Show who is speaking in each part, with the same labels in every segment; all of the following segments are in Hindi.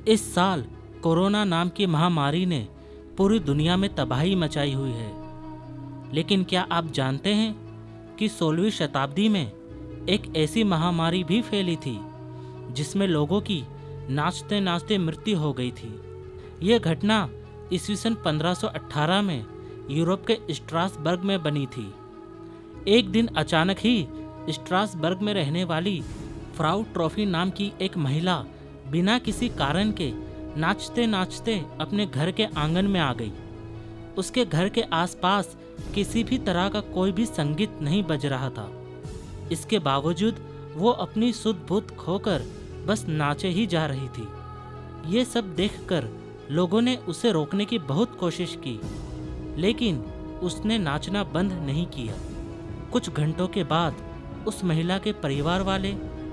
Speaker 1: इस साल कोरोना नाम की महामारी ने पूरी दुनिया में तबाही मचाई हुई है। लेकिन क्या आप जानते हैं कि 16वीं शताब्दी में एक ऐसी महामारी भी फैली थी जिसमें लोगों की नाचते नाचते मृत्यु हो गई थी। यह घटना ईस्वी सन 1518 में यूरोप के स्ट्रासबर्ग में बनी थी। एक दिन अचानक ही स्ट्रासबर्ग में रहने वाली फ्राउ ट्रॉफी नाम की एक महिला बिना किसी कारण के नाचते नाचते अपने घर के आंगन में आ गई। उसके घर के आसपास किसी भी तरह का कोई भी संगीत नहीं बज रहा था। इसके बावजूद वो अपनी सुध बुध खोकर बस नाचे ही जा रही थी। ये सब देखकर लोगों ने उसे रोकने की बहुत कोशिश की, लेकिन उसने नाचना बंद नहीं किया। कुछ घंटों के बाद उस महिला के परिवार वाले,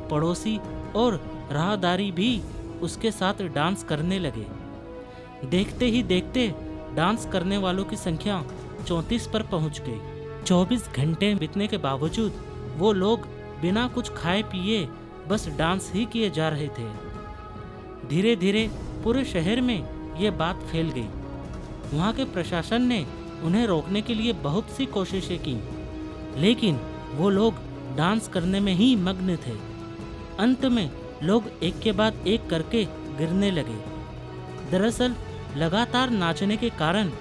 Speaker 1: पड़ोसी और राहदारी भी उसके साथ डांस करने लगे। देखते ही देखते डांस करने वालों की संख्या 34 पर पहुंच गई। 24 घंटे बीतने के बावजूद वो लोग बिना कुछ खाए पिए बस डांस ही किए जा रहे थे। धीरे धीरे पूरे शहर में ये बात फैल गई। वहाँ के प्रशासन ने उन्हें रोकने के लिए बहुत सी कोशिशें की, लेकिन वो लोग डांस करने में ही मग्न थे। अंत में लोग एक के बाद एक करके गिरने लगे। दरअसल लगातार नाचने के कारण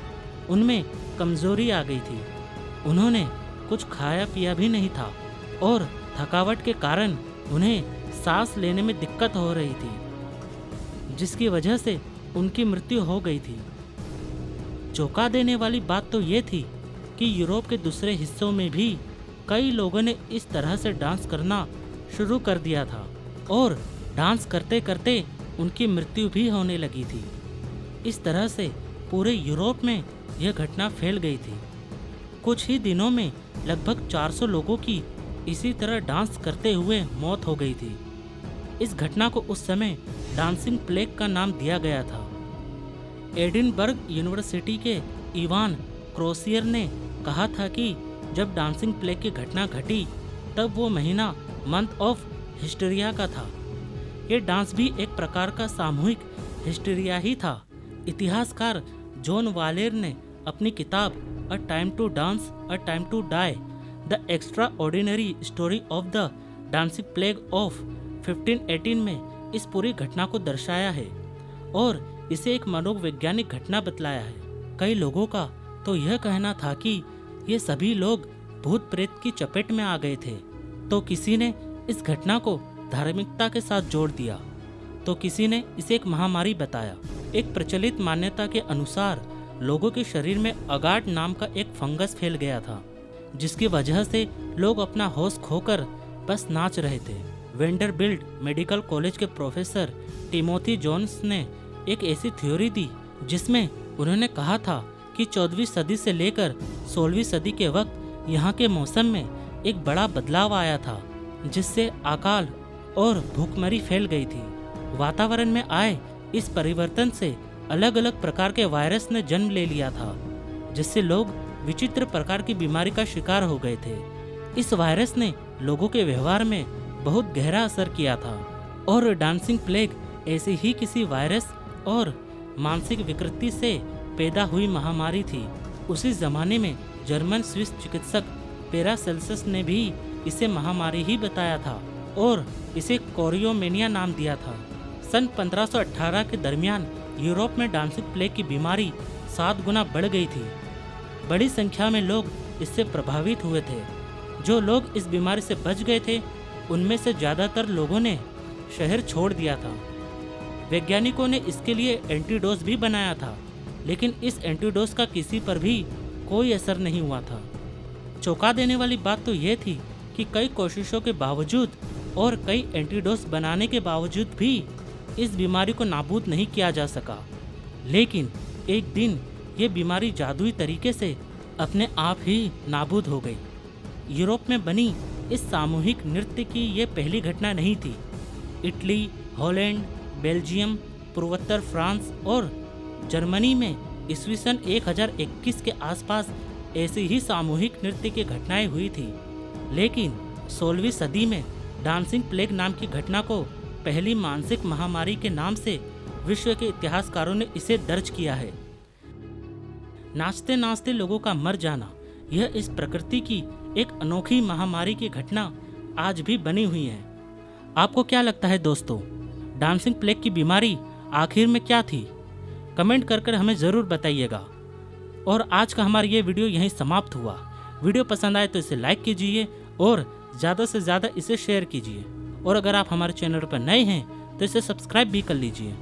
Speaker 1: उनमें कमजोरी आ गई थी। उन्होंने कुछ खाया पिया भी नहीं था और थकावट के कारण उन्हें सांस लेने में दिक्कत हो रही थी, जिसकी वजह से उनकी मृत्यु हो गई थी। चौंका देने वाली बात तो ये थी कि यूरोप के दूसरे हिस्सों में भी कई लोगों ने इस तरह से डांस करना शुरू कर दिया था और डांस करते करते उनकी मृत्यु भी होने लगी थी। इस तरह से पूरे यूरोप में यह घटना फैल गई थी। कुछ ही दिनों में लगभग 400 लोगों की इसी तरह डांस करते हुए मौत हो गई थी। इस घटना को उस समय डांसिंग प्लेग का नाम दिया गया था। एडिनबर्ग यूनिवर्सिटी के इवान क्रोसियर ने कहा था कि जब डांसिंग प्लेग की घटना घटी तब वो महीना मंथ ऑफ हिस्टीरिया का था। ये डांस भी एक प्रकार का सामूहिक हिस्टीरिया ही था। इतिहासकार जॉन वालेर ने अपनी किताब a time to dance a time to die the extraordinary story of the dancing plague of 1518 में इस पूरी घटना को दर्शाया है और इसे एक मनोवैज्ञानिक घटना बतलाया है। कई लोगों का तो यह कहना था कि ये सभी लोग भूत प्रेत की चपेट में आ गए थे, तो किसी ने इस घटना को धार्मिकता के साथ जोड़ दिया, तो किसी ने इसे एक महामारी बताया। एक प्रचलित मान्यता के अनुसार लोगों के शरीर में अगाट नाम का एक फंगस फैल गया था, जिसकी वजह से लोग अपना होश खोकर बस नाच रहे थे। वेंडरबिल्ट मेडिकल कॉलेज के प्रोफेसर टिमोथी जोन्स ने एक ऐसी थ्योरी दी जिसमें उन्होंने कहा था कि 14वीं सदी से लेकर 16वीं सदी के वक्त यहाँ के मौसम में एक बड़ा बदलाव आया था, जिससे अकाल और भूखमरी फैल गई थी। वातावरण में आए इस परिवर्तन से अलग अलग प्रकार के वायरस ने जन्म ले लिया था, जिससे लोग विचित्र प्रकार की बीमारी का शिकार हो गए थे। इस वायरस ने लोगों के व्यवहार में बहुत गहरा असर किया था और डांसिंग प्लेग ऐसे ही किसी वायरस और मानसिक विकृति से पैदा हुई महामारी थी। उसी जमाने में जर्मन स्विस चिकित्सक पैरासेल्सस ने भी इसे महामारी ही बताया था और इसे कोरियोमेनिया नाम दिया था। सन 1518 के दरमियान यूरोप में डांसिंग प्लेग की बीमारी 7 गुना बढ़ गई थी। बड़ी संख्या में लोग इससे प्रभावित हुए थे। जो लोग इस बीमारी से बच गए थे उनमें से ज़्यादातर लोगों ने शहर छोड़ दिया था। वैज्ञानिकों ने इसके लिए एंटीडोज भी बनाया था, लेकिन इस एंटीडोज का किसी पर भी कोई असर नहीं हुआ था। चौंका देने वाली बात तो ये थी कि कई कोशिशों के बावजूद और कई एंटीडोज बनाने के बावजूद भी इस बीमारी को नाबूद नहीं किया जा सका। लेकिन एक दिन ये बीमारी जादुई तरीके से अपने आप ही नाबूद हो गई। यूरोप में बनी इस सामूहिक नृत्य की ये पहली घटना नहीं थी। इटली, हॉलैंड, बेल्जियम, पूर्वोत्तर फ्रांस और जर्मनी में ईस्वी सन 1021 के आसपास ऐसी ही सामूहिक नृत्य की घटनाएं हुई थी। लेकिन 16वीं सदी में डांसिंग प्लेग नाम की घटना को पहली मानसिक महामारी के नाम से विश्व के इतिहासकारों ने इसे दर्ज किया है। नाचते नाचते लोगों का मर जाना, यह इस प्रकृति की एक अनोखी महामारी की घटना आज भी बनी हुई है। आपको क्या लगता है दोस्तों, डांसिंग प्लेग की बीमारी आखिर में क्या थी? कमेंट कर हमें ज़रूर बताइएगा। और आज का हमारा ये वीडियो यहीं समाप्त हुआ। वीडियो पसंद आए तो इसे लाइक कीजिए और ज़्यादा से ज़्यादा इसे शेयर कीजिए। और अगर आप हमारे चैनल पर नए हैं तो इसे सब्सक्राइब भी कर लीजिए।